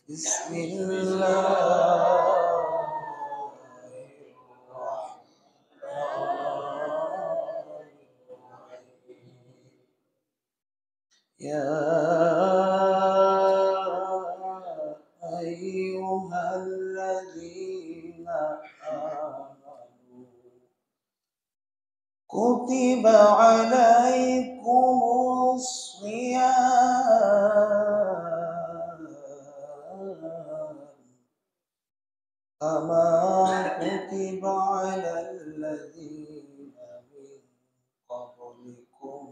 بسم الله يا أيها الذين آمنوا كتب عليكم الصيام كما كتب على الذين من قبلكم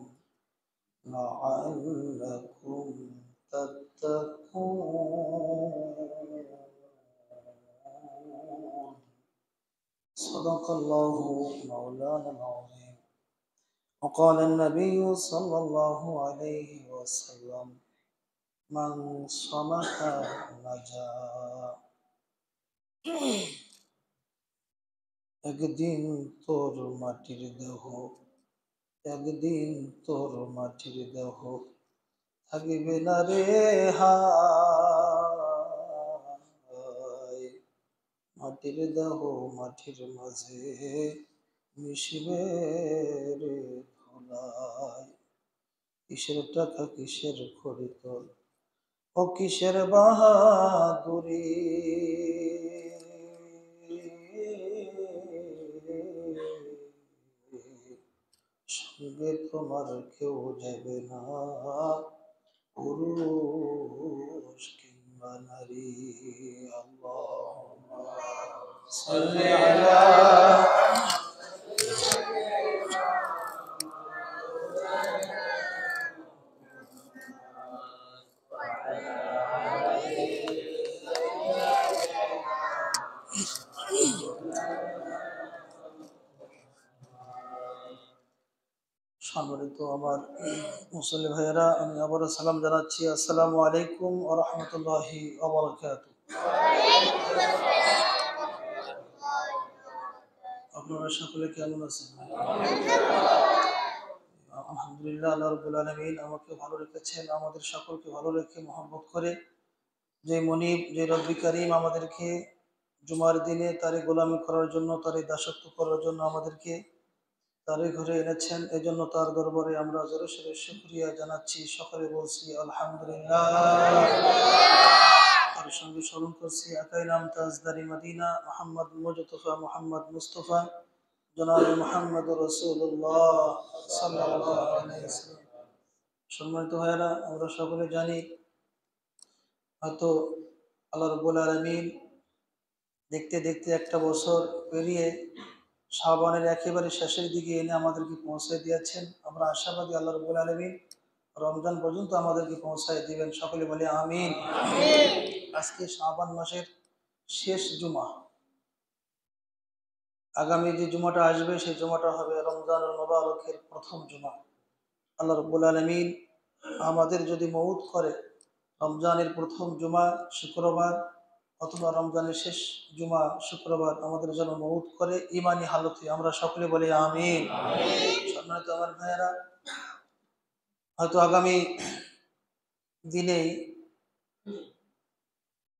لعلكم تتقون صدق الله مولانا العظيم وقال النبي صلى الله عليه وسلم من صمت نجا একদিন তোর মাটির দেহ একদিন তোর মাটির দেহ থাকিবে না রে হায় মাটির দেহ মাটির মাঝে মিশিবে রে ধুলায় কিসের টাকা কিসের খরিতল ও কিসের বাহাদুরি সঙ্গে তোমার কেউ যাবে না পুরুষ কিংবা নারী আল্লাহুম্মা সাল্লি আলা সম্মানিত আমার মুসল্লি ভাইয়েরা, আমি আবারও সালাম জানাচ্ছি। আসসালামু আলাইকুম ওয়া রাহমাতুল্লাহি ওয়া বারাকাতুহু। আপনারা সকলে কেমন আছেন? আলহামদুলিল্লাহ, আল্লাহ রাব্বুল আলামিন আমাকে ভালো রেখেছেন, আমাদের সকলকে ভালো রেখে মহব্বত করে যে মনিব, যে রব্বি কারীম আমাদেরকে জুমার দিনে তারই গোলামি করার জন্য, তারই দাসত্ব করার জন্য আমাদেরকে তারই ঘরে এনেছেন। এই জন্য তার দরবারে আমরা জোরে সোরে শুকরিয়া জানাচ্ছি, সকলে বলছি আলহামদুলিল্লাহ। তার সঙ্গে স্মরণ করছি আকাই নাম তাজদারি মদিনা মোহাম্মদ মুজতফা মোহাম্মদ মুস্তফা জনাব মোহাম্মদ রাসূলুল্লাহ সাল্লাল্লাহু আলাইহি ওয়াসাল্লাম। সম্মানিত ভাইয়েরা, আমরা সকলে জানি হয়তো আল্লাহ রাব্বুল আলামিন দেখতে দেখতে একটা বছর পেরিয়ে শাবানের একেবারে শেষের দিকে এনে আমাদেরকে পৌঁছে দিয়েছেন। আমরা আশাবাদী আল্লাহ রাব্বুল আলামিন রমজান পর্যন্ত আমাদেরকে পৌঁছায় দিবেন। সকলে বলে আমিন। আজকে শাবান মাসের শেষ জুমা। আগামী যে জুমাটা আসবে সেই জুমাটা হবে রমজানুল মুবারকের প্রথম জুমা। আল্লাহ রাব্বুল আলামিন আমাদের যদি মউত করে রমজানের প্রথম জুমা শুক্রবার অথবা রমজানের শেষ জুমা শুক্রবার আমাদের জন্য মউত করে ঈমানি হালতে, আমরা সকলে বলি আমিন। সম্মানিত আমার ভাইয়েরা, হয়তো আগামী দিনেই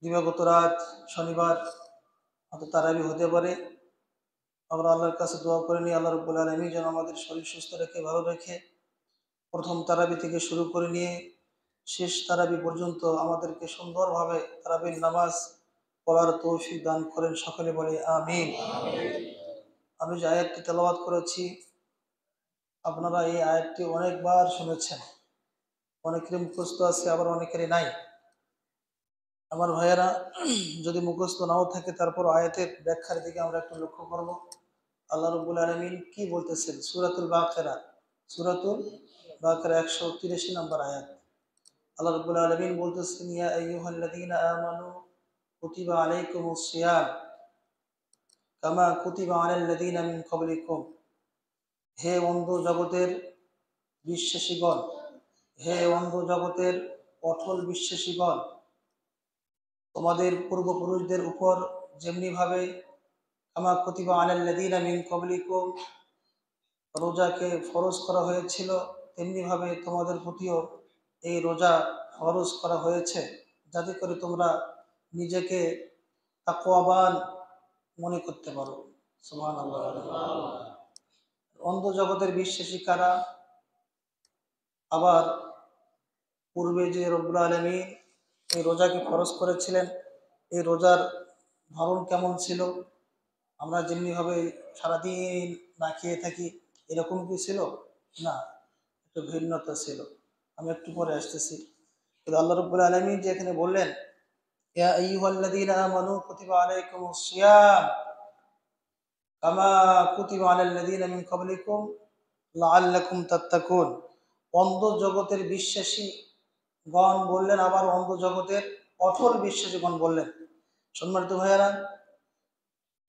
দিবাগত রাত শনিবার হয়তো তারাবি হতে পারে। আমরা আল্লাহর কাছে দোয়া করে নিই আল্লাহ রাব্বুল আলামিন যেন আমাদের শরীর সুস্থ রেখে ভালো রেখে প্রথম তারাবি থেকে শুরু করে নিয়ে শেষ তারাবি পর্যন্ত আমাদেরকে সুন্দরভাবে তারাবির নামাজ পড়ার তৌফিক দান করেন। সকলে বলে আমিন। আমি যে আয়াতটি তেলাওয়াত করেছি আপনারা এই আয়াতটি অনেকবার শুনেছেন, অনেকেরই মুখস্থ আছে, আবার অনেকেরই নাই। আমার ভাইয়েরা, যদি মুখস্থ নাও থাকে তারপর আয়াতের ব্যাখ্যার দিকে আমরা একটু লক্ষ্য করব। আল্লাহ রাব্বুল আলামিন কি বলতেছেন? সূরাতুল বাকারা 183 নম্বর আয়াত। আল্লাহ রাব্বুল আলামিন বলতেছেন, ইয়া আইয়ুহাল্লাযীনা আমানু কুতিবা আলাইকুমুস সিয়াম কামা কুতিবা আলাল্লাযীনা মিন ক্বাবলিকুম। হে অন্ধ জগতের বিশ্বাসীগণ, হে অন্ধ জগতের অটল বিশ্বাসীগণ, তোমাদের পূর্বপুরুষদের উপর যেমনি ভাবে কামা কুতিবা আলাল্লাযীনা মিন ক্বাবলিকুম রোজাকে ফরজ করা হয়েছিল, তেমনিভাবে তোমাদের প্রতিও এই রোজা ফরজ করা হয়েছে, যাতে করে তোমরা নিজেকে তাকওয়াবান মনে করতে পারো। সুবহানাল্লাহ। অন্ধ জগতের বিশ্বাসী কারা? আবার পূর্বে যে রব্বুল আলামিন এই রোজাকে ফরজ করেছিলেন, এই রোজার ধরন কেমন ছিল? আমরা যেমনিভাবে সারাদিন না খেয়ে থাকি এরকম কি ছিল? না, একটু ভিন্নতা ছিল। আমি একটু পরে আসতেছি। কিন্তু আল্লাহ রাব্বুল আলামিন যে এখানে বললেন, ইয়া আইয়ুহাল্লাযীনা আমানু কুতিবা আলাইকুমুস সিয়াম কামা কুতিবা আলাল্লাযীনা মিন ক্বাবলিকুম লাআল্লাকুম তাত্তাকুন। অন্ধ জগতের বিশ্বাসী গণ বললেন, আবার অন্ধ জগতের অটল বিশ্বাসী গণ বললেন। সম্মানিত ভাইয়ারা,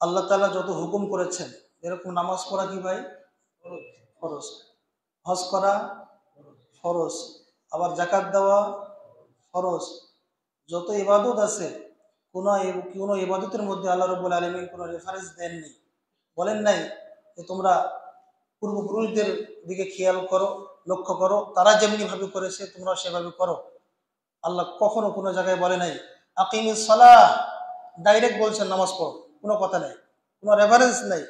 আল্লাহ তাআলা যত হুকুম করেছেন, এরকম নামাজ পড়া কি ভাই ফরজ, হজ করা ফরজ, আবার যাকাত দেওয়া ফরজ, যত ইবাদত আছে কোনো ইবাদতের মধ্যে আল্লাহ রাব্বুল আলামিন কোনো রেফারেন্স দেননি, বলেন নাই যে তোমরা পূর্বপুরুষদের দিকে খেয়াল করো, লক্ষ্য করো, তারা যেমনি ভাবে করেছে তোমরা সেভাবে করো। আল্লাহ কখনো কোনো জায়গায় বলে নাই আকিমিস সালাহ, ডাইরেক্ট বলছেন নামাজ পড়ো, কোনো কথা নেই, কোনো রেফারেন্স নেই,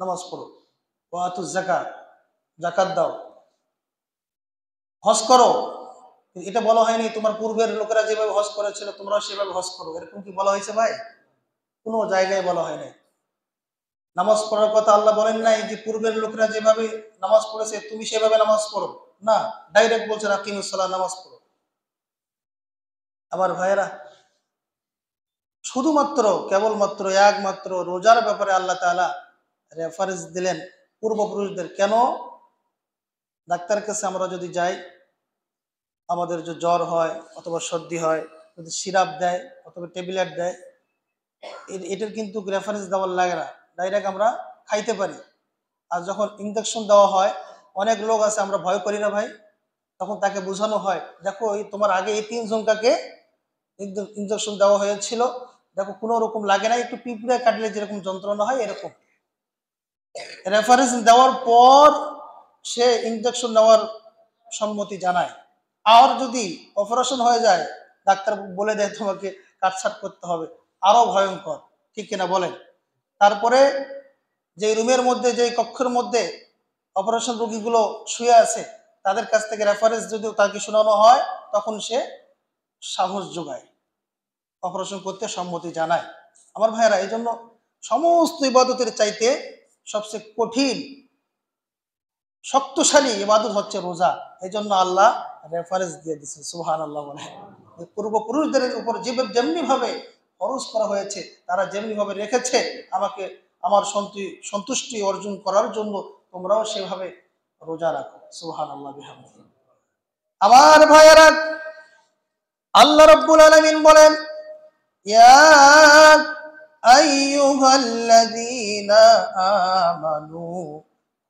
নামাজ পড়ো। ওয়া আতুজ যাকাত, যাকাত দাও, হজ করো, এটা বলা হয়নি তোমার পূর্বের লোকেরা যেভাবে হজ করেছিল তোমরাও সেভাবে হজ করো, এরকম কি বলা হয়েছে ভাই? কোনো জায়গায় বলা হয় নাই। নামাজ পড়ার কথা আল্লাহ বলেন নাই যে পূর্বের লোকেরা যেভাবে নামাজ পড়েছে তুমি সেভাবে নামাজ পড়ো, না, ডাইরেক্ট বলছেন আকিমুস সালাহ, নামাজ পড়ো। আমার ভাইয়েরা, শুধুমাত্র কেবলমাত্র একমাত্র রোজার ব্যাপারে আল্লাহ তাআলা রেফারেন্স দিলেন পূর্বপুরুষদের। কেন? ডাক্তারের কাছে আমরা যদি যাই, আমাদের যে জ্বর হয় অথবা সর্দি হয়, যদি সিরাপ দেয় অথবা ট্যাবলেট দেয়, এটার কিন্তু রেফারেন্স দেওয়ার লাগে না, ডাইরেক্ট আমরা খাইতে পারি। আর যখন ইনজেকশন দেওয়া হয়, অনেক লোক আছে আমরা ভয় করি না ভাই, তখন তাকে বোঝানো হয়, দেখো এই তোমার আগে এই 3 জনকাকে ইনজেকশন দেওয়া হয়েছিল, দেখো কোনো রকম লাগে না, একটু পিঁপড়ে কাটলে যেরকম যন্ত্রণা হয় এরকম। রেফারেন্স দেওয়ার পর সে ইনজেকশন নেওয়ার সম্মতি জানায়। আর যদি অপারেশন হয়ে যায়, ডাক্তার বলে দেয় তোমাকে কাটছাট করতে হবে, আরো ভয়ঙ্কর, ঠিক কিনা বলেন? তারপরে যে রুমের মধ্যে, যে কক্ষের মধ্যে অপারেশন রোগীগুলো শুয়ে আছে, তাদের কাছ থেকে রেফারেন্স যদি তাকে শোনানো হয়, তখন সে সাহস যোগায়, অপারেশন করতে সম্মতি জানায়। আমার ভাইয়েরা, এই জন্য সমস্ত ইবাদতের চাইতে সবচেয়ে কঠিন শক্তিশালী ইবাদত হচ্ছে রোজা। এই জন্য আল্লাহ রেফারেন্স দিয়ে দিচ্ছে। সুবহানাল্লাহ বলে, পূর্বপুরুষদের উপর যেমনি ভাবে ফরজ করা হয়েছে, তারা যেমনি ভাবে রেখেছে আমাকে আমার সন্তুষ্টি অর্জন করার জন্য, তোমরাও সেভাবে রোজা রাখো। সুবহানাল্লাহ বিহামদিহি। আমার ভাইয়েরা, আল্লাহ রাব্বুল আলামিন বলেন, ইয়া আইয়ুহাল্লাযীনা আমানু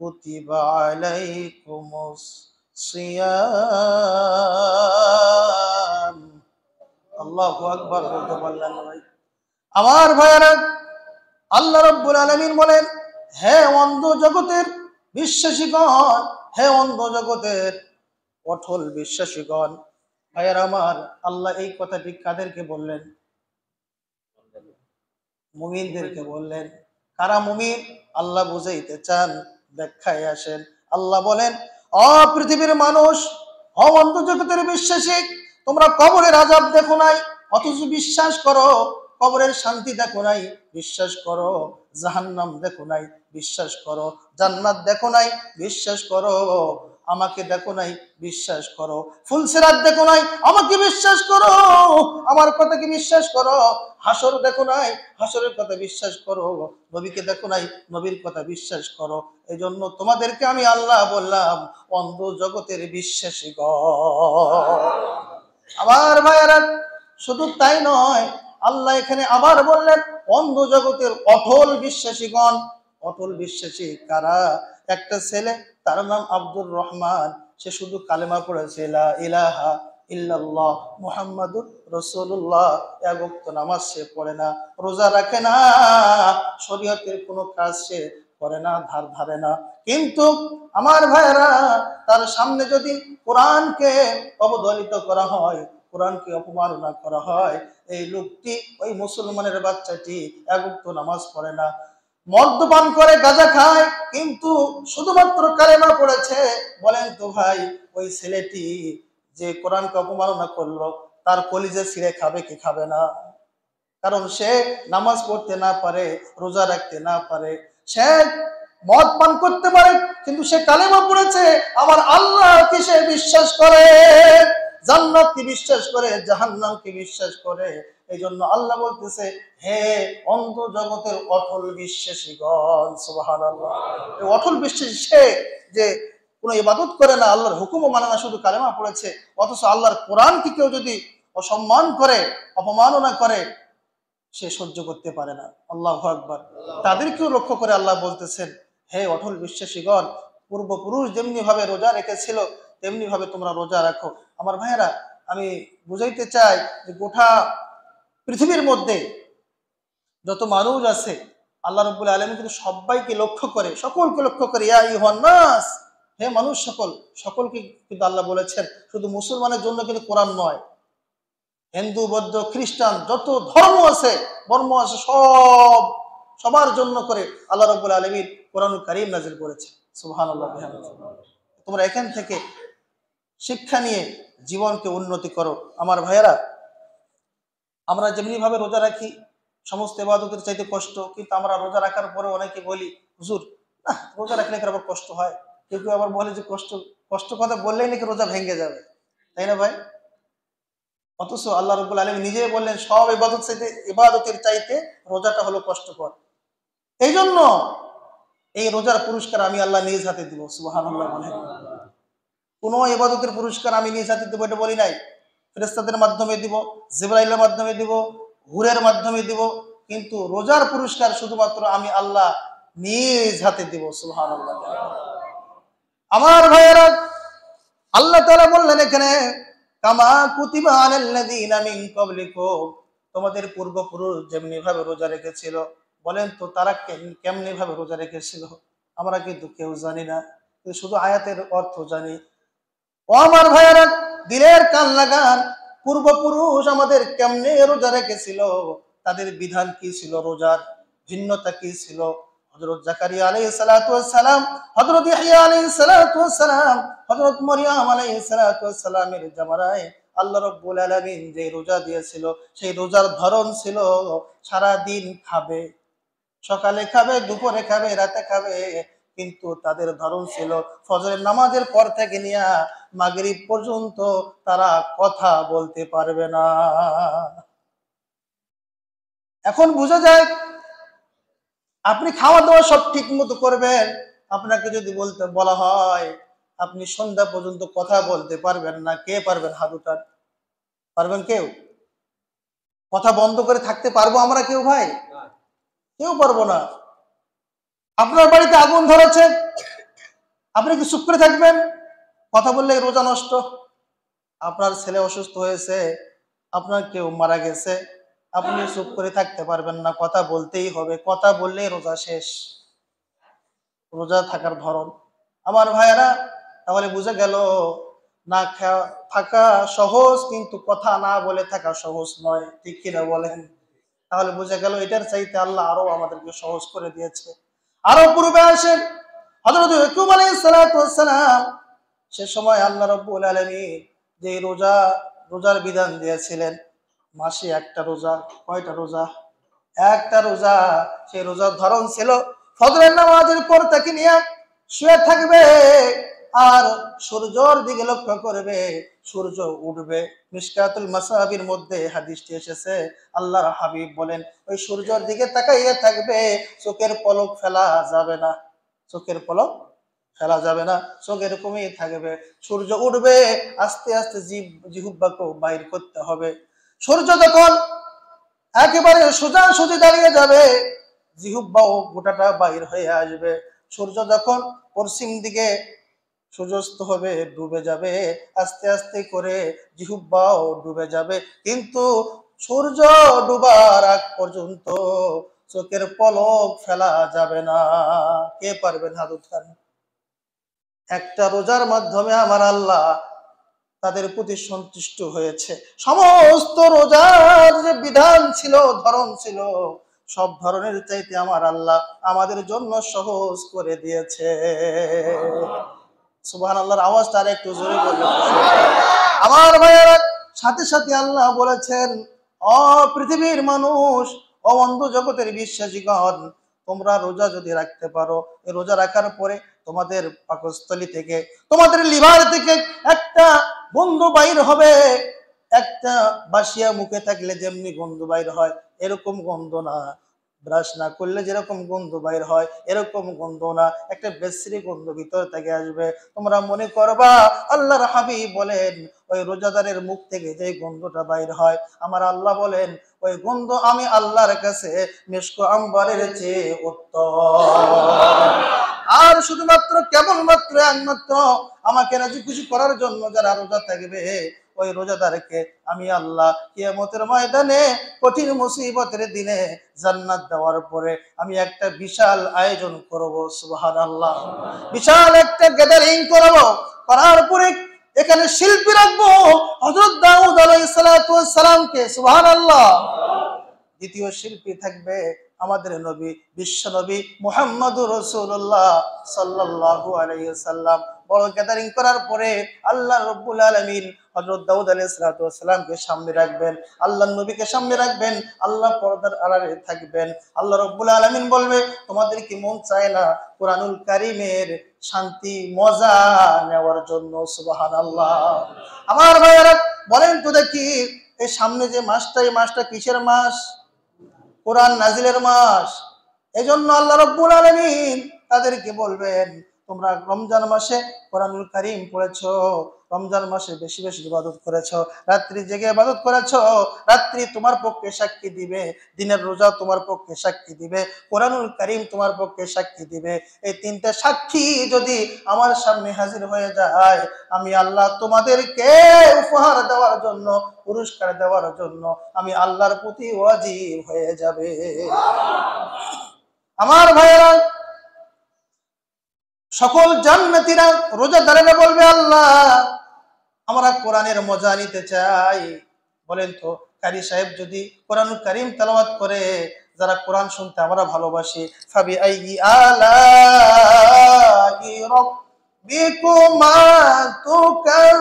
কুতিবা আলাইকুমুস সিয়াম। আল্লাহু আকবার বলতে পারলেন না ভাই? আমার ভাইয়েরা, আল্লাহ রাব্বুল আলামিন বলেন, হে অন্ধ জগতের বিশ্বাসীগণ, হে অন্ধ জগতের অটল বিশ্বাসীগণ। ভাইয়েরা আমার, আল্লাহ এই কথাটি কাদেরকে বললেন? মুমিনদেরকে বললেন। কারা মুমিন? আল্লাহ বুঝাইতে চান, ব্যাখ্যায় আসেন। আল্লাহ বলেন, অ পৃথিবীর মানুষ, অ অন্ধ জগতের বিশ্বাসী, তোমরা কবরের আযাব দেখো নাই, অথচ বিশ্বাস করো, কবরের শান্তি দেখো নাই, বিশ্বাস করো, জাহান্নাম দেখো নাই, বিশ্বাস করো, জান্নাত দেখো নাই, বিশ্বাস করো, আমাকে দেখো নাই, বিশ্বাস করো, ফুলসিরাত দেখো নাই, আমাকে বিশ্বাস করো, আমার কথাকে বিশ্বাস করো, হাসর দেখো নাই, হাসরের কথা বিশ্বাস করো, নবীকে দেখো নাই, নবীর কথা বিশ্বাস করো। এই জন্য তোমাদেরকে আমি আল্লাহ বললাম অন্ধ জগতের বিশ্বাসীগণ। আমার ভাইয়েরা, শুধু তাই নয়, আল্লাহ এখানে আবার বললেন অন্ধ জগতের অটল বিশ্বাসীগণ। অটল বিশ্বাসী কারা? একটা ছেলে, তার নাম আব্দুর রহমান, সে শুধু কালেমা পড়েছে, লা ইলাহা ইল্লাল্লাহ মুহাম্মাদুর রাসূলুল্লাহ, এক ওয়াক্ত নামাজ সে পড়ে না, রোজা রাখে না, শরীয়তের কোনো কাজ সে করে না, ধার ধারে না। কিন্তু আমার ভাইয়েরা, তার সামনে যদি কোরআনকে অবদলিত করা হয়, কোরআনকে অপমাননা করা হয়, এই লোকটি, ওই মুসলমানের বাচ্চাটি এক ওয়াক্ত নামাজ পড়ে না, মদ্যপান করে, গাঁজা খায়, কিন্তু শুধুমাত্র কালেমা পড়েছে। বলেন তো ভাই, ওই ছেলেটি যে কোরআনকে অপমাননা করলো, তার কলিজা ছিঁড়ে খাবে কি খাবে না? কারণ সে নামাজ পড়তে না পারে, রোজা রাখতে না পারে, সে মদ পান করতে পারে, কিন্তু সে কালেমা পড়েছে। আমার আল্লাহকে সে বিশ্বাস করে, জান্নাতকে বিশ্বাস করে, জাহান্নামকে বিশ্বাস করে। এই জন্য আল্লাহ বলতেছে, হে অন্ধ জগতের অটল বিশ্বাসীগণ, সুবহানাল্লাহ। এই অটল বিশ্বাসী সে, যে কোনো ইবাদত করে না, আল্লাহর হুকুমও মানে না, শুধু কালেমা পড়েছে। অথচ আল্লাহর কোরআনকে কেউ যদি অসম্মান করে, অপমাননা করে, সে সহ্য করতে পারে না। আল্লাহু আকবার। তাদেরকেও লক্ষ্য করে আল্লাহ বলতেছেন, হে অটল বিশ্বাসীগণ, পূর্বপুরুষ যেমনি ভাবে রোজা রেখেছিল, তেমনি ভাবে তোমরা রোজা রাখো। আমার ভাইয়েরা, আমি বুঝাইতে চাই যে গোটা পৃথিবীর মধ্যে যত মানুষ আছে, আল্লাহ রাব্বুল আলামিন কিন্তু সবাইকে লক্ষ্য করে, সকলকে লক্ষ্য করে, ইয়া আইয়ুহান নাস, হে মানুষ সকলকে কিন্তু আল্লাহ বলেছেন। শুধু মুসলমানের জন্য কিন্তু কোরআন নয়, হিন্দু, বৌদ্ধ, খ্রিস্টান, যত ধর্ম আছে, বর্ম আছে, সবার জন্য করে আল্লাহ রাব্বুল আলামিন কোরআনুল কারীম নাযিল করেছে। সুবহানাল্লাহ। তোমরা এখান থেকে শিক্ষা নিয়ে জীবনকে উন্নতি করো। আমার ভাইয়েরা, আমরা যেমনি ভাবে রোজা রাখি, সমস্ত ইবাদতের চাইতে কষ্ট, কিন্তু আমরা রোজা রাখার পরে অনেকে বলি, হুজুর না, রোজা রাখলে কি আবার কষ্ট হয়? কেউ কেউ আবার বলে যে কষ্ট কথা বললেই নাকি রোজা ভেঙে যাবে, তাই না ভাই? অথচ আল্লাহ রাব্বুল আলামিন নিজেই বললেন, সব ইবাদতের চাইতে রোজাটা হলো কষ্টকর। এই জন্য এই রোজার পুরস্কার আমি আল্লাহ নিজ হাতে দিব। সুবহানাল্লাহ। কোন ইবাদতের পুরস্কার আমি নিজ হাতে দিব এটা বলি নাই। ফেরেশতাদের মাধ্যমে দিব, জিবরাইলের মাধ্যমে দিব, হুরের মাধ্যমে দিব, কিন্তু রোজার পুরস্কার শুধুমাত্র আমি আল্লাহ নিজ হাতে দিব। সুবহানাল্লাহ। আমার ভাইয়েরা, আল্লাহ তাআলা বললেন এখানে, কামা কুতিবা আলাল্লাযীনা মিন ক্বাবলিকুম, তোমাদের পূর্বপুরুষ যেমনি ভাবে রোজা রেখেছিল। বলেন তো তারা কেমনি ভাবে রোজা রেখেছিল? আমরা কিন্তু কেউ জানি না, শুধু আয়াতের অর্থ জানি। ও আমার ভাইয়েরা, দিলের কান লাগান, পূর্বপুরুষ আমাদের কেমনে রোজা রেখেছিল, তাদের বিধান কি ছিল, রোজার ভিন্নতা কি ছিল। হযরত জাকারিয়া আলাইহিস সালাতু ওয়াস সালাম, হযরত ইয়াহইয়া আলাইহিস সালাতু ওয়াস সালাম, হযরত মারইয়াম আলাইহিস সালাতু ওয়াস সালামের জামানায় আল্লাহ রাব্বুল আলামিন যে রোজা দিয়েছিল, সেই রোজার ধরন ছিল সারা দিন খাবে, সকালে খাবে, দুপুরে খাবে, রাতে খাবে, কিন্তু তাদের ধরন ছিল ফজরের নামাজের পর থেকে নিয়ে মাগরিব পর্যন্ত তারা কথা বলতে পারবে না। এখন বোঝা যায়, আপনি খাওয়া দাওয়া সব ঠিক মতো করবেন, আপনাকে যদি বলা হয় আপনি সন্ধ্যা পর্যন্ত কথা বলতে পারবেন না, কে পারবেন? হাত উঠান। পারবেন কেউ? কথা বন্ধ করে থাকতে পারবো আমরা কেউ? ভাই, কেউ পারবো না। আপনার বাড়িতে আগুন ধরেছে, আপনি কি চুপ করে থাকবেন? কথা বললে রোজা নষ্ট। আপনার ছেলে অসুস্থ হয়েছে, আপনার কেউ মারা গেছে, আপনি চুপ করে থাকতে পারবেন না, কথা বলতেই হবে। কথা বললেই রোজা শেষ। রোজা থাকার ধরন। আমার ভাইয়েরা, তাহলে বুঝে গেল, না থাকা সহজ, কিন্তু কথা না বলে থাকা সহজ নয়, ঠিক কিনা বলেন? তাহলে বুঝে গেল এটার চাইতে আল্লাহ আরো আমাদেরকে সহজ করে দিয়েছে। আরো পূর্বে আসেন হযরত ইয়াকুব আলাইহিস সালাতু ওয়াস সালাম, সে সময় আল্লাহ রাব্বুল আলামিন যে রোজার বিধান দিয়েছিলেন, মাসে একটা রোজা। কয়টা রোজা? একটা রোজা। সেই রোজার ধরন ছিল ফজরের নামাজের পর থেকে নিয়ে শুয়ে থাকবে আর সূর্যের দিকে লক্ষ্য করবে, সূর্য উঠবে। মিশকাতুল মাসাবির মধ্যে হাদিসটি এসেছে, আল্লাহর হাবিব বলেন, ওই সূর্যের দিকে তাকাইয়া থাকবে, চোখের পলক ফেলা যাবে না, চোখের পলক ফেলা যাবে না, চোখ এরকমই থাকবে। সূর্য উঠবে, আস্তে আস্তে জিহ্বাকে বাইর করতে হবে। সূর্য যখন একেবারে সোজাসুজি দাঁড়িয়ে যাবে, জিহ্বাও গোটাটা বাইর হয়ে আসবে। সূর্য যখন পশ্চিম দিকে সূর্যাস্ত হবে, ডুবে যাবে, আস্তে আস্তে করে জিহ্বাও ডুবে যাবে, কিন্তু সূর্য ডুবার আগ পর্যন্ত চোখের পলক ফেলা যাবে না। কে পারবেন হাত উঠান? একটা রোজার মাধ্যমে আমার আল্লাহ তাদের প্রতি সন্তুষ্ট হয়েছে। সমস্ত রোজার যে বিধান ছিল, ধরন ছিল, সব ধরনের চাইতে আমার আল্লাহ আমাদের জন্য সহজ করে দিয়েছে। সুবহানাল্লাহর আওয়াজটা আর একটু জোরে বলবেন আমার ভাইয়েরা। সাথে সাথে আল্লাহ বলেছেন, ও পৃথিবীর মানুষ, ও অন্ধ জগতের বিশ্বাসীগণ, তোমরা রোজা যদি রাখতে পারো, এই রোজা রাখার পরে তোমাদের পাকস্থলী থেকে, তোমাদের লিভার থেকে একটা গন্ধ বাইর হবে। একটা বাসিয়া মুখে থাকলে যেমনি গন্ধ বাইর হয়, এরকম গন্ধ না। ব্রাশ না করলে যেরকম গন্ধ বাইর হয়, এরকম গন্ধ না। একটা বিশ্রী গন্ধ ভিতর থেকে আসবে। তোমরা মনে করবা আল্লাহর হাবিব বলেন, ওই রোজাদারের মুখ থেকে যে গন্ধটা বাইর হয়, আমার আল্লাহ বলেন ওই গন্ধ আমি আল্লাহর কাছে মিশকো আম্বারের চেয়ে উত্তম। আর শুধুমাত্র কেবলমাত্র একমাত্র আমাকে রাজি খুশি করার জন্য যারা রোজা থাকবে, ওই রোজাদারকে আমি আল্লাহ কিয়ামতের ময়দানে কঠিন মুসিবতের দিনে জান্নাত দেওয়ার পরে আমি একটা বিশাল আয়োজন করব। সুবহানাল্লাহ। বিশাল একটা গ্যাদারিং করব, করার পরে এখানে শিল্পী রাখবো হযরত দাউদ আলাইহিস সালাতু ওয়াস সালামকে। সুবহানাল্লাহ। দ্বিতীয় শিল্পী থাকবে আমাদের নবী, বিশ্ব নবী মুহাম্মদুর রাসূলুল্লাহ সাল্লাল্লাহু আলাইহি ওয়াসাল্লাম। বড় গ্যাদারিং করার পরে আল্লাহ রাব্বুল আলামিন হযরত দাউদ আলাইহিস সালাতু ওয়াস সালামকে সামনে রাখবেন, আল্লাহর নবীকে সামনে রাখবেন, আল্লাহ পর্দার আড়ালে থাকবেন। আল্লাহ রাব্বুল আলামিন বলবে, তোমাদের কি মন চায় না কোরআনুল কারীমের শান্তি মজা নেওয়ার জন্য? সুবহানাল্লাহ। আমার ভাইয়েরা বলেন তো দেখি, এই সামনে যে মাসটা, এই মাসটা কিসের মাস? কোরআন নাজিলের মাস। এজন্য আল্লাহ রাব্বুল আলামিন তাদেরকে বলবেন, তোমরা রমজান মাসে কোরআনুল কারীম পড়েছো, রমজান মাসে বেশি বেশি ইবাদত করেছো, রাত্রি জেগে ইবাদত করেছো, রাত্রি তোমার পক্ষে সাক্ষী দিবে, দিনের রোজা তোমার পক্ষে সাক্ষী দিবে, কোরআনুল কারীম তোমার পক্ষে সাক্ষী দিবে। এই তিনটা সাক্ষী যদি আমার সামনে হাজির হয়ে যায়, আমি আল্লাহ তোমাদেরকে উপহার দেওয়ার জন্য, পুরস্কার দেওয়ার জন্য আমি আল্লাহর প্রতি ওয়াজিব হয়ে যাবে। আমার ভাইয়েরা, সকল জান্নাতীরা রোজাদারেরা বলবে, আল্লাহ আমরা কোরআনের মজা নিতে চাই। বলেন তো, কারি সাহেব যদি কোরআনুল কারীম তেলাওয়াত করে, যারা কোরআন শুনতে আমরা ভালোবাসি, ফাবি আইয়ি আলাই রাব্বিকুমা তুকাযিবান,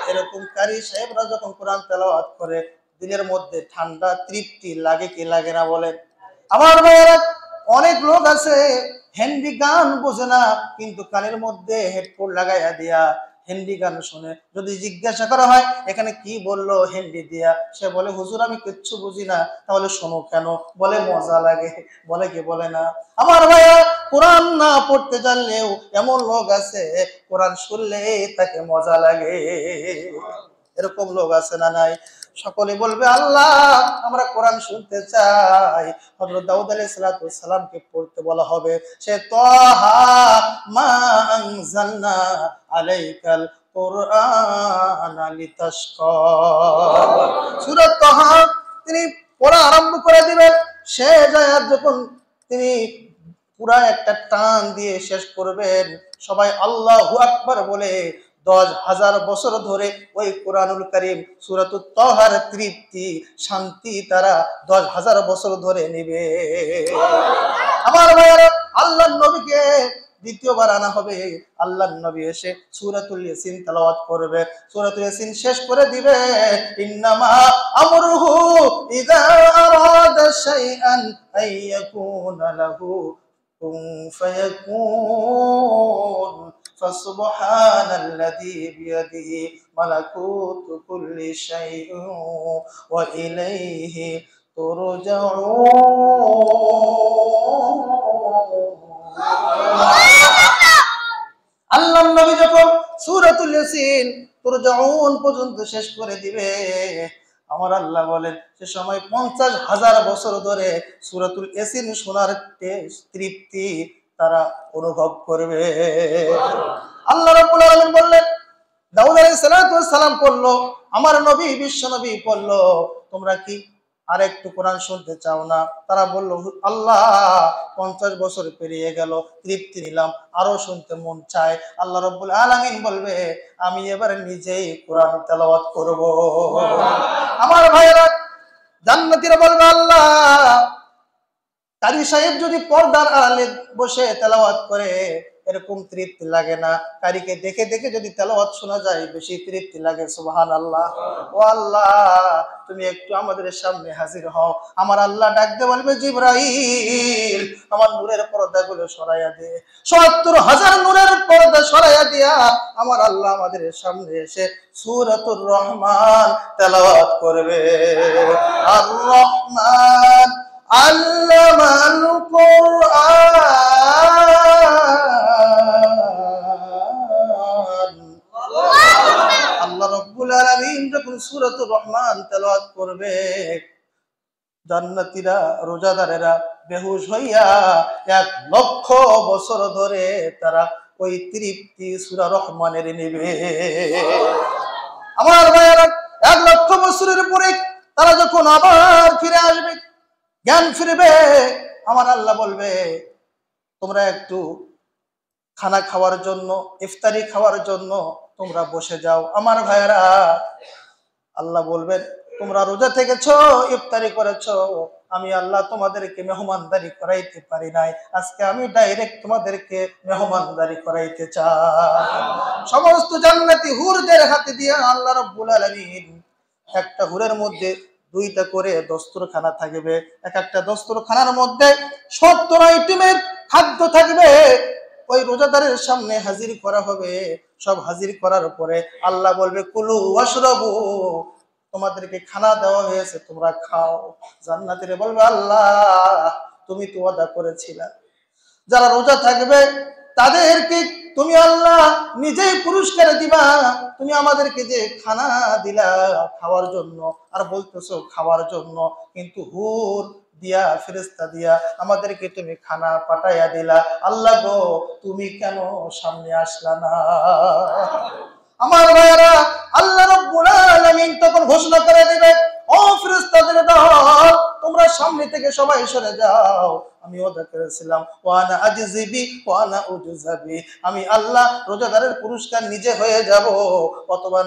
এরকম কারি সাহেবরা যখন কোরআন তেলাওয়াত করে, দিলের মধ্যে ঠান্ডা তৃপ্তি লাগে কি লাগে না? বলেন। আমার ভাইয়েরা, অনেক লোক আছে হিন্দি গান বোঝে না, কিন্তু কানের মধ্যে হেডফোন লাগাইয়া দিয়া হিন্দি গান শুনে। যদি জিজ্ঞাসা করা হয় এখানে কি বললো হিন্দি দিয়া, সে বলে হুজুর আমি কিচ্ছু বুঝি না। তাহলে শোনো কেন? বলে মজা লাগে। বলে কি বলে না? আমার ভাইয়া, কোরআন না পড়তে জানলেও এমন লোক আছে কোরআন শুনলে তাকে মজা লাগে। এরকম লোক আছে না নাই? সকলে বলবে, আল্লাহ আমরা কোরআন শুনতে চাই। হযরত দাউদ আলাইহিস সালাতু ওয়াস সালামকে পড়তে বলা হবে, সে তাহা মা আনজালনা আলাইকাল কুরআনা লিতাশকা, সূরা তাহা তিনি পড়া আরম্ভ করে দিবেন। শেষ আয়াত যখন তিনি পুরা একটা টান দিয়ে শেষ করবেন, সবাই আল্লাহু আকবার বলে 10,000 বছর ধরে ওই কোরআনুল কারীম সূরাতুত তাহার তৃপ্তি শান্তি তারা 10,000 বছর ধরে নেবে। আমার ভাইয়েরা, আল্লাহর নবীকে দ্বিতীয়বার আনা হবে। আল্লাহর নবী এসে সূরাতুল ইয়াসিন তেলাওয়াত করবে, সূরাতুল ইয়াসিন শেষ করে দিবে। ইন্নামা আমরুহু ইযা আরাদা শাইআন আইয়াকুনা লাহু কুন ফায়াকুন ফাসুবহানাল্লাযী বিয়াদিহি মালাকুতু কুল্লি শাইইন ওয়া ইলাইহি তুরজাউন। আল্লাহর নবী যখন সূরাতুল ইয়াসিন তুরজাউন পর্যন্ত শেষ করে দিবে, আমার আল্লাহ বলেন সে সময় 50,000 বছর ধরে সূরাতুল ইয়াসিন শোনার তৃপ্তি তারা অনুভব করবে। আল্লাহ রাব্বুল আলামিন বললেন, দাউদ আলাইহিস সালাম পড়লো, আমার নবী বিশ্ব নবী পড়লো, তোমরা কি আর একটু কোরআন শুনতে চাও না? তারা বলল, আল্লাহ 50 বছর পেরিয়ে গেল, তৃপ্তি নিলাম, আরো শুনতে মন চায়। আল্লাহ রাব্বুল আলামিন বলবে, আমি এবারে নিজেই কোরআন তেলাওয়াত করব। আমার ভাইয়েরা, জান্নাতীরা বলবে, আল্লাহ, কারি সাহেব যদি পর্দার আড়ালে বসে তেলাওয়াত করে এরকম তৃপ্তি লাগে না, কারিকে দেখে দেখে যদি তেলাওয়াত শোনা যায় বেশি তৃপ্তি লাগে। সুবহানাল্লাহ। ও আল্লাহ, তুমি একটু আমাদের সামনে হাজির হও। আমার আল্লাহ ডাক দিয়ে বলবে, জিবরাইল, আমার নূরের পর্দাগুলো সরাইয়া দে। ৭০,০০০ নূরের পর্দা সরাইয়া দিয়া আমার আল্লাহ আমাদের সামনে এসে সূরাতুর রহমান তেলাওয়াত করবে। আর রহমান আল্লামাল কুরআন। আল্লাহ রাব্বুল আলামিন যখন সূরাতুর রহমান তেলাওয়াত করবে, জান্নাতীরা, রোজাদারেরা বেহুশ হইয়া ১,০০,০০০ বছর ধরে তারা ওই তৃপ্তি সূরা রহমানের নেবে। আমার ভাইয়েরা, ১,০০,০০০ বছরের পরে তারা যখন আবার ফিরে আসবে, জ্ঞান ফিরবে, আমার আল্লাহ বলবে, তোমরা একটু খানা খাওয়ার জন্য, ইফতারি খাওয়ার জন্য তোমরা বসে যাও। আমার ভাইয়েরা, আল্লাহ বলবেন, তোমরা রোজা থেকেছ, ইফতারি করেছ, আমি আল্লাহ তোমাদেরকে মেহমানদারি করাইতে পারি নাই, আজকে আমি ডাইরেক্ট তোমাদেরকে মেহমানদারি করাইতে চাই। সমস্ত জান্নাতি হুরদের হাতে দিয়ে আল্লাহ রাব্বুল আলামিন, একটা হুরের মধ্যে 2টা করে দস্তরখানা থাকবে, এক একটা দস্তরখানার মধ্যে 70 আইটেমের খাদ্য থাকবে। ওই রোজাদারের সামনে হাজির করা হবে। সব হাজির করার পরে আল্লাহ বলবে, কুলু ওয়াশরাবু, তোমাদেরকে খানা দেওয়া হয়েছে, তোমরা খাও। জান্নাতীরা বলবে, আল্লাহ, তুমি তো ওয়াদা করেছিলা যারা রোজা থাকবে তাদেরকে তুমি আল্লাহ নিজেই পুরস্কার দিবা। তুমি আমাদেরকে যে খানা দিলা খাওয়ার জন্য, আর বলতেছো খাওয়ার জন্য, কিন্তু হুর দিয়া, ফেরেশতা দিয়া আমাদেরকে তুমি খানা পাঠাইয়া দিলা। আল্লাহ গো, তুমি কেন সামনে আসলা না? আমার ভাইয়েরা, আল্লাহ রাব্বুল আলামিন তখন ঘোষণা করে দিবে, ও ফেরেশতাদের দল, তোমরা সামনে থেকে সবাই সরে যাও। আমি ওয়াদা করেছিলাম, ওয়ানা আজিবি ওয়ানা উজজাবি, আমি আল্লাহ রোজাদারের পুরস্কার নিজে হয়ে যাব, অথবা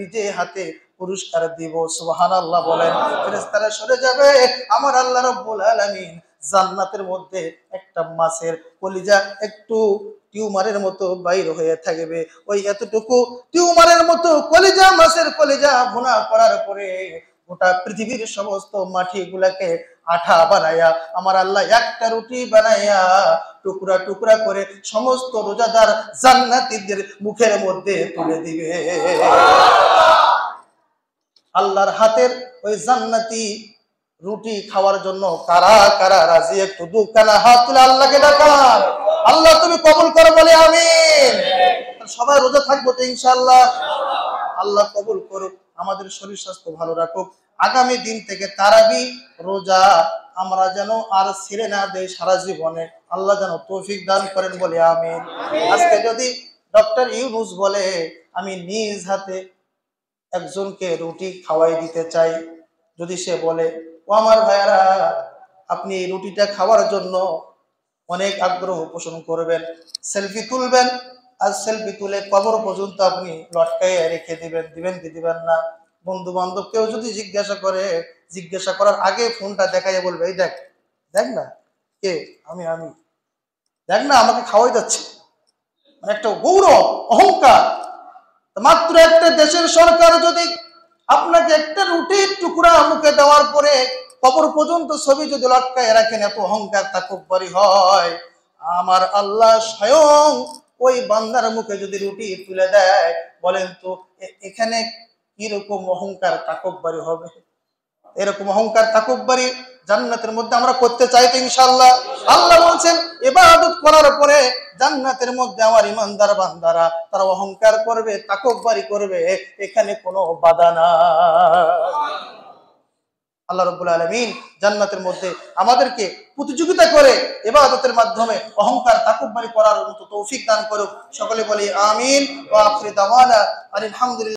নিজে হাতে পুরস্কার দিব। সুবহানাল্লাহ বলেন। ফেরেশতারা সরে যাবে। আমার আল্লাহ রাব্বুল আলামিন জান্নাতের মধ্যে একটা মাছের কলিজা একটু টিউমারের মতো বাইর হয়ে থাকবে। ওই এতটুকু টিউমারের মতো কলিজা, মাছের কলিজা ভুনা করার পরে গোটা পৃথিবীর সমস্ত মাটিগুলাকে আঠা বানায়া আমার আল্লাহ একটা রুটি বানায়া টুকরা টুকরা করে সমস্ত রোজাদার জান্নাতীদের মুখের মধ্যে তুলে দিবে। আল্লাহর হাতের ওই জান্নাতি রুটি খাওয়ার জন্য কারা কারা রাজি? একটু দুখানা হাত তুলে আল্লাহকে ডাকান। আল্লাহ তুমি কবুল করো, বলে আমিন। সবাই রোজা থাকবো তো ইনশাআল্লাহ। আল্লাহ কবুল করুক, আমাদের শরীর স্বাস্থ্য ভালো রাখুক। আগামী দিন থেকে তারাবি রোজা আমরা যেন আর ছেড়ে না দেই সারা জীবনে। আল্লাহ যেন তৌফিক দান করেন, বলে আমিন। আজকে যদি ডক্টর ইউনূস বলে আমি নিজ হাতে একজনকে রুটি খাওয়াই দিতে চাই, যদি সে বলে, ও আমার ভাইয়ারা, আপনি এই রুটিটা খাওয়ার জন্য অনেক আগ্রহ পোষণ করবেন, সেলফি তুলবেন, আর সেলফি তুলে কবর পর্যন্ত আপনি লটকাইয়ে রেখে দিবেন কি দিবেন না? বন্ধু বান্ধব কেউ যদি জিজ্ঞাসা করে, জিজ্ঞাসা করার আগে ফোনটা দেখাইয়ে বলবে, এই দেখ দেখ না কে, আমি দেখ না আমাকে খাওয়াই যাচ্ছে। মানে একটা গৌরব, অহংকার। মাত্র একটা দেশের সরকার যদি আপনাকে একটা রুটির টুকরা মুখে দেওয়ার পরে কবর পর্যন্ত ছবি যদি লটকায় রাখেন, এত অহংকার তাকব্বুরি হয়। আমার আল্লাহ স্বয়ং ওই বান্দার মুখে যদি রুটি তুলে দেয়, বলেন তো এখানে কিরকম অহংকার তাকব্বুরি হবে? এরকম অহংকার তাকব্বুরি জান্নাতের মধ্যে আমরা করতে চাই তো ইনশাআল্লাহ। আল্লাহ বলছেন, ইবাদত করার পরে জান্নাতের মধ্যে আমার ইমানদার বান্দারা তারা অহংকার করবে, তাকব্বুরি করবে, এখানে কোনো বাধা নাই। আল্লাহ রাব্বুল আলামিন জান্নাতের মধ্যে আমাদেরকে প্রতিযোগিতা করে ইবাদতের মাধ্যমে অহংকার তাকুব্বুরি করার মতো তৌফিক দান করুক। সকলে বলি আমিন। ওয়া আখিরু দাওয়ানা আলহামদুলিল্লাহ।